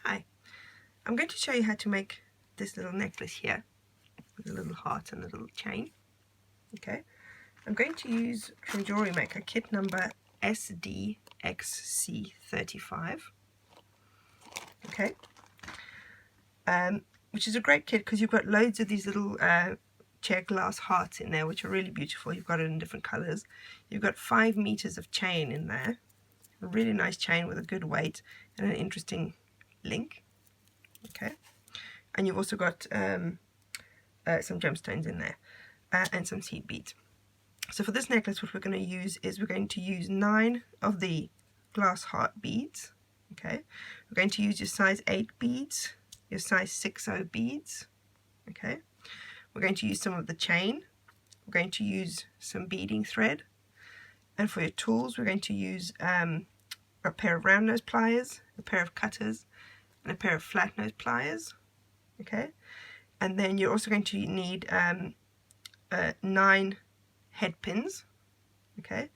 Hi, I'm going to show you how to make this little necklace here with a little heart and a little chain. Okay, I'm going to use from Jewellerymaker kit number SDXC35. Okay, which is a great kit because you've got loads of these little Czech glass hearts in there, which are really beautiful. You've got it in different colors. You've got 5 meters of chain in there, a really nice chain with a good weight and an interesting link. Okay, and you've also got some gemstones in there and some seed beads. So for this necklace, what we're going to use is we're going to use 9 of the glass heart beads. Okay, we're going to use your size 8 beads, your size 6/0 beads. Okay, we're going to use some of the chain. We're going to use some beading thread, and for your tools, we're going to use a pair of round nose pliers, a pair of cutters, and a pair of flat nose pliers. Okay, and then you're also going to need 9 head pins. Okay,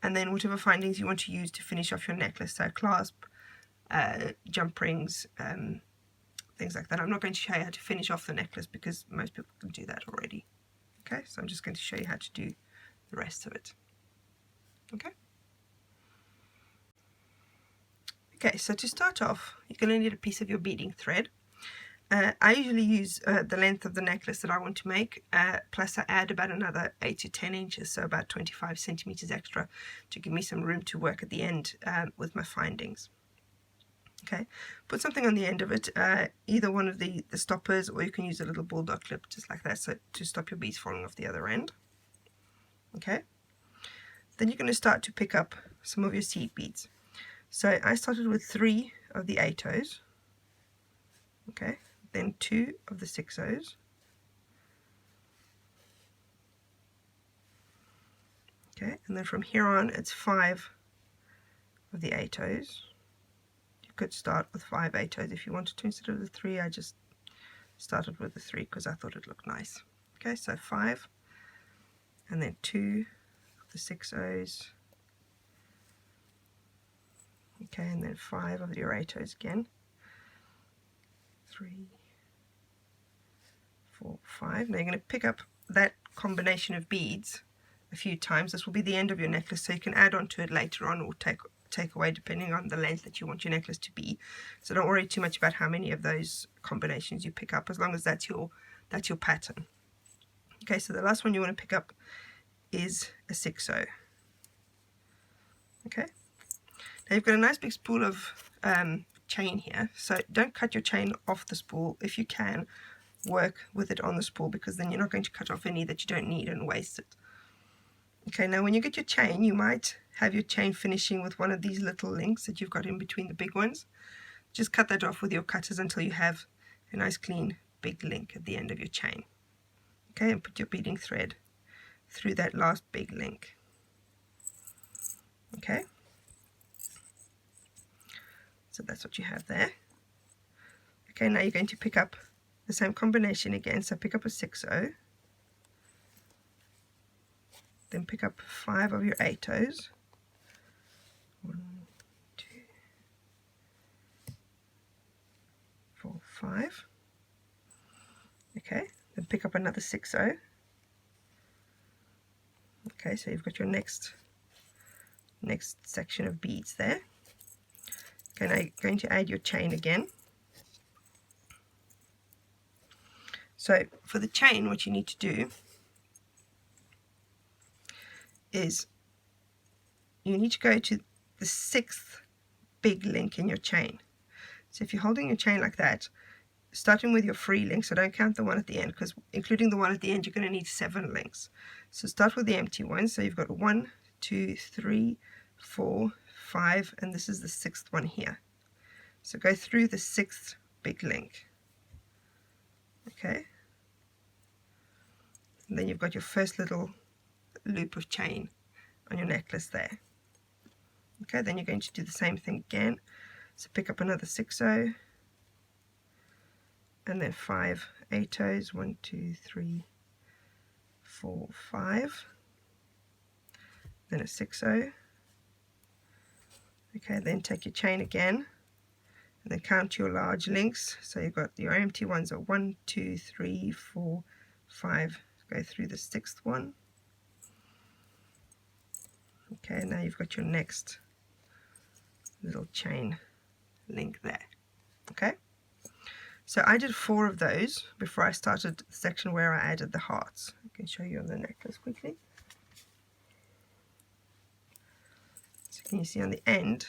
and then whatever findings you want to use to finish off your necklace, so clasp, jump rings, things like that. I'm not going to show you how to finish off the necklace because most people can do that already. Okay, so I'm just going to show you how to do the rest of it. Okay. Okay, so to start off, you're going to need a piece of your beading thread. I usually use the length of the necklace that I want to make, plus I add about another 8 to 10 inches, so about 25 centimeters extra to give me some room to work at the end with my findings. Okay, put something on the end of it, either one of the stoppers, or you can use a little bulldog clip just like that, so to stop your beads falling off the other end. Okay, then you're going to start to pick up some of your seed beads. So I started with 3 of the 8/0s. Okay, then 2 of the 6/0s. Okay, and then from here on it's 5 of the 8/0s. You could start with 5 8/0s if you wanted to instead of the 3. I just started with the 3 because I thought it looked nice. Okay, so 5, and then 2 of the 6/0s. Okay, and then 5 of your 8/0s again. 3, 4, 5. Now you're going to pick up that combination of beads a few times. This will be the end of your necklace, so you can add on to it later on or take away depending on the length that you want your necklace to be. So don't worry too much about how many of those combinations you pick up, as long as that's your pattern. Okay, so the last one you want to pick up is a 6/0. Okay, now you've got a nice big spool of chain here, so don't cut your chain off the spool. If you can, work with it on the spool, because then you're not going to cut off any that you don't need and waste it. Okay, now when you get your chain, you might have your chain finishing with one of these little links that you've got in between the big ones. Just cut that off with your cutters until you have a nice clean big link at the end of your chain. Okay, and put your beading thread through that last big link. Okay, so that's what you have there. Okay, now you're going to pick up the same combination again, so pick up a 6/0, then pick up 5 of your 8/0s. 1, 2, 4, 5. Okay, then pick up another 6/0. Okay, so you've got your next section of beads there. Okay, now you're going to add your chain again. So for the chain, what you need to do is you need to go to the 6th big link in your chain. So if you're holding your chain like that, starting with your free link, so don't count the one at the end, because including the one at the end, you're going to need 7 links. So start with the empty one. So you've got 1, 2, 3, 4, 5, and this is the 6th one here. So go through the 6th big link. Okay, and then you've got your first little loop of chain on your necklace there. Okay, then you're going to do the same thing again. So pick up another 6/0, and then 5 8/0s. 1, 2, 3, 4, 5. Then a 6/0. Okay, then take your chain again and then count your large links. So you've got your empty ones are 1, 2, 3, 4, 5. Go through the 6th one. Okay, now you've got your next little chain link there. Okay, so I did 4 of those before I started the section where I added the hearts. I can show you on the necklace quickly. So can you see on the end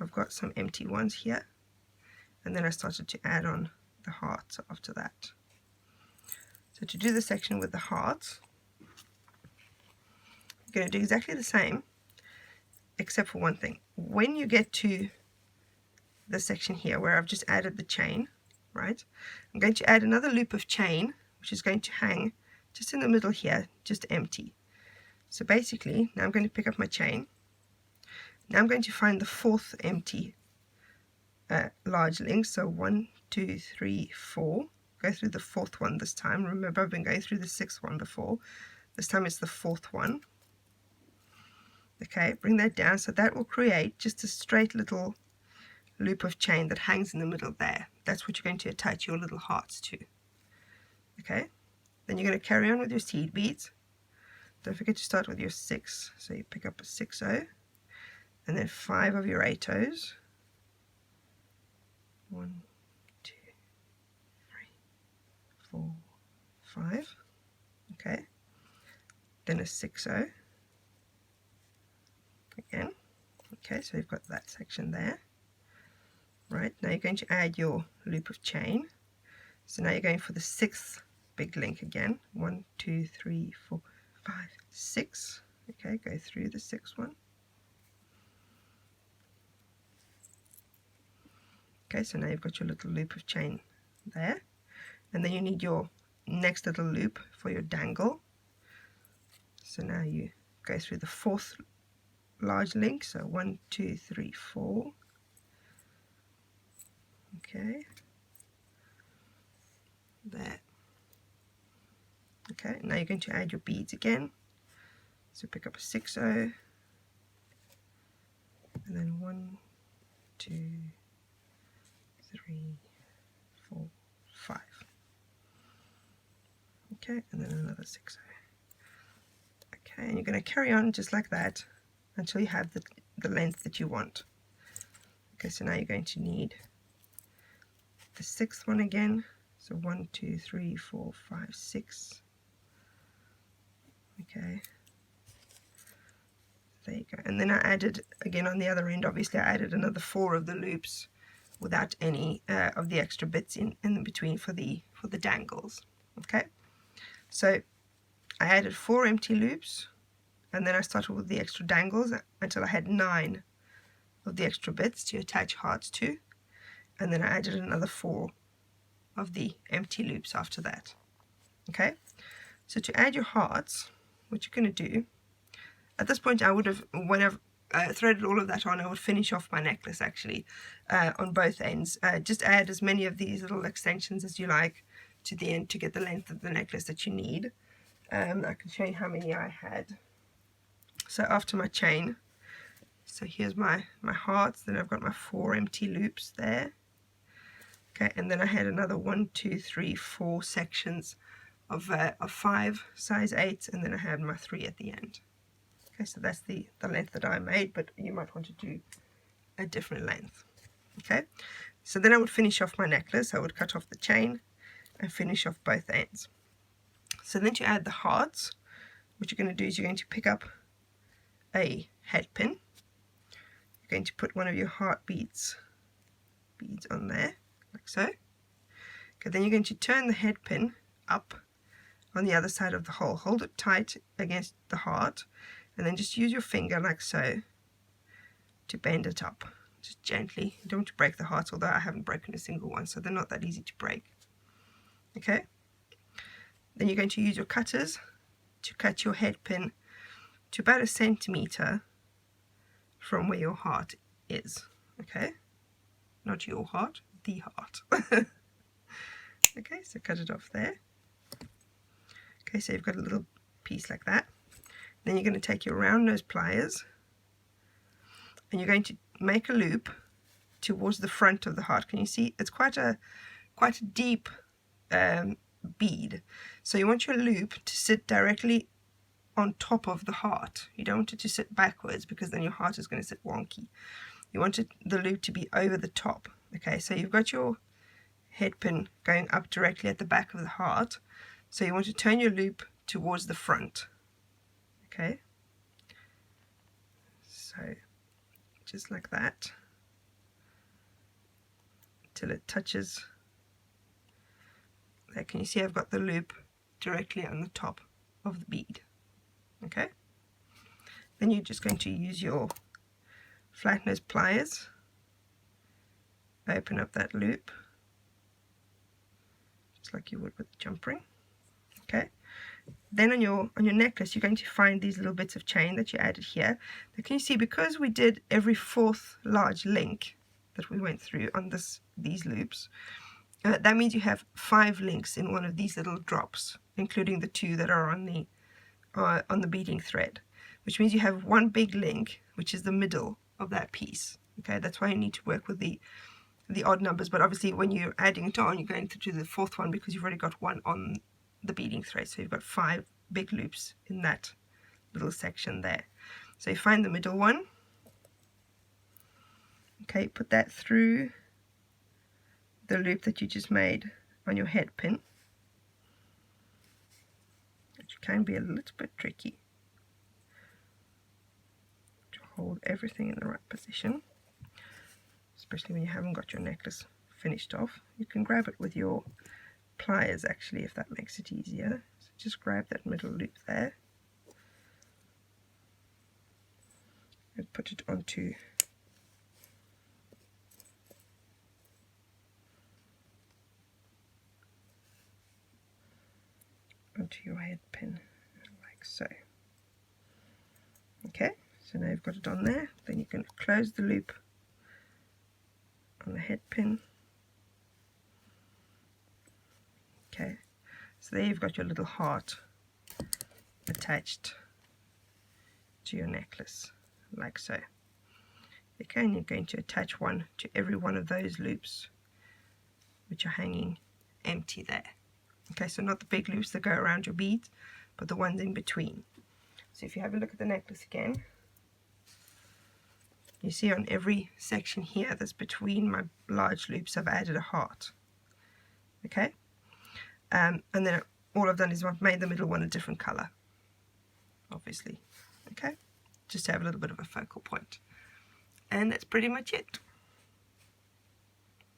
I've got some empty ones here, and then I started to add on the hearts after that. So to do the section with the hearts, you're going to do exactly the same except for one thing. When you get to the section here where I've just added the chain, right, I'm going to add another loop of chain which is going to hang just in the middle here, just empty. So basically now I'm going to pick up my chain. Now I'm going to find the 4th empty large link. So 1, 2, 3, 4. Go through the 4th one this time. Remember, I've been going through the 6th one before. This time it's the 4th one. Okay, bring that down, so that will create just a straight little loop of chain that hangs in the middle there. That's what you're going to attach your little hearts to. Okay, then you're going to carry on with your seed beads. Don't forget to start with your 6. So you pick up a 6-0, and then 5 of your 8-0s. 1, 2, 3, 4, 5. Okay, then a 6-0 again. Okay, so you've got that section there. Right, now you're going to add your loop of chain. So now you're going for the 6th big link again. 1, 2, 3, 4, 5, 6. Okay, go through the 6th one. Okay, so now you've got your little loop of chain there, and then you need your next little loop for your dangle. So now you go through the 4th large link, so 1, 2, 3, 4. Okay, there. Okay, now you're going to add your beads again. So pick up a 6-0, and then 1, 2, 3, 4, 5. Okay, and then another 6-0. Okay, and you're going to carry on just like that until you have the length that you want. Okay, so now you're going to need the 6th one again. So 1, 2, 3, 4, 5, 6. Okay, there you go. And then I added again on the other end, obviously I added another 4 of the loops without any of the extra bits in between for the dangles. Okay, so I added 4 empty loops, and then I started with the extra dangles until I had 9 of the extra bits to attach hearts to, and then I added another 4 of the empty loops after that. Okay, so to add your hearts, what you're going to do at this point, I would have, when I've threaded all of that on, I would finish off my necklace actually on both ends. Just add as many of these little extensions as you like to the end to get the length of the necklace that you need. I can show you how many I had. So after my chain, so here's my hearts, then I've got my 4 empty loops there. Okay, and then I had another 1, 2, 3, 4 sections of 5 size 8s, and then I had my 3 at the end. Okay, so that's the length that I made, but you might want to do a different length. Okay, so then I would finish off my necklace. I would cut off the chain and finish off both ends. So then to add the hearts, what you're going to do is you're going to pick up a head pin. You're going to put one of your heart beads on there, like so. Okay, then you're going to turn the head pin up on the other side of the hole. Hold it tight against the heart, and then just use your finger like so to bend it up, just gently. You don't want to break the hearts, although I haven't broken a single one, so they're not that easy to break. Okay, then you're going to use your cutters to cut your head pin to about 1 centimeter from where your heart is. Okay, not your heart, the heart. Okay, so cut it off there. Okay, so you've got a little piece like that. Then you're going to take your round nose pliers and you're going to make a loop towards the front of the heart. Can you see? It's quite a deep bead. So you want your loop to sit directly on top of the heart. You don't want it to sit backwards because then your heart is going to sit wonky. You want the loop to be over the top. Okay, so you've got your head pin going up directly at the back of the heart. So you want to turn your loop towards the front. Okay, so just like that till it touches there. Can you see I've got the loop directly on the top of the bead? Okay, then you're just going to use your flat nose pliers, open up that loop just like you would with the jump ring. Okay, then on your necklace you're going to find these little bits of chain that you added here. Now can you see, because we did every fourth large link that we went through on these loops, that means you have 5 links in one of these little drops, including the 2 that are on the beading thread, which means you have one big link, which is the middle of that piece. Okay, that's why you need to work with the odd numbers, but obviously when you're adding it on, you're going to do the 4th one because you've already got 1 on the beading thread, so you've got 5 big loops in that little section there. So you find the middle one. Okay, put that through the loop that you just made on your head pin, which can be a little bit tricky to hold everything in the right position, especially when you haven't got your necklace finished off. You can grab it with your pliers actually, if that makes it easier. So just grab that middle loop there and put it onto your head pin like so. Okay, so now you've got it on there. Then you can close the loop on the head pin. Okay, so there you've got your little heart attached to your necklace like so. Okay, and you're going to attach one to every one of those loops which are hanging empty there. Okay, so not the big loops that go around your beads, but the ones in between. So if you have a look at the necklace again, you see on every section here that's between my large loops I've added a heart. Okay, and then all I've done is I've made the middle one a different color, obviously. Okay, just to have a little bit of a focal point. And that's pretty much it.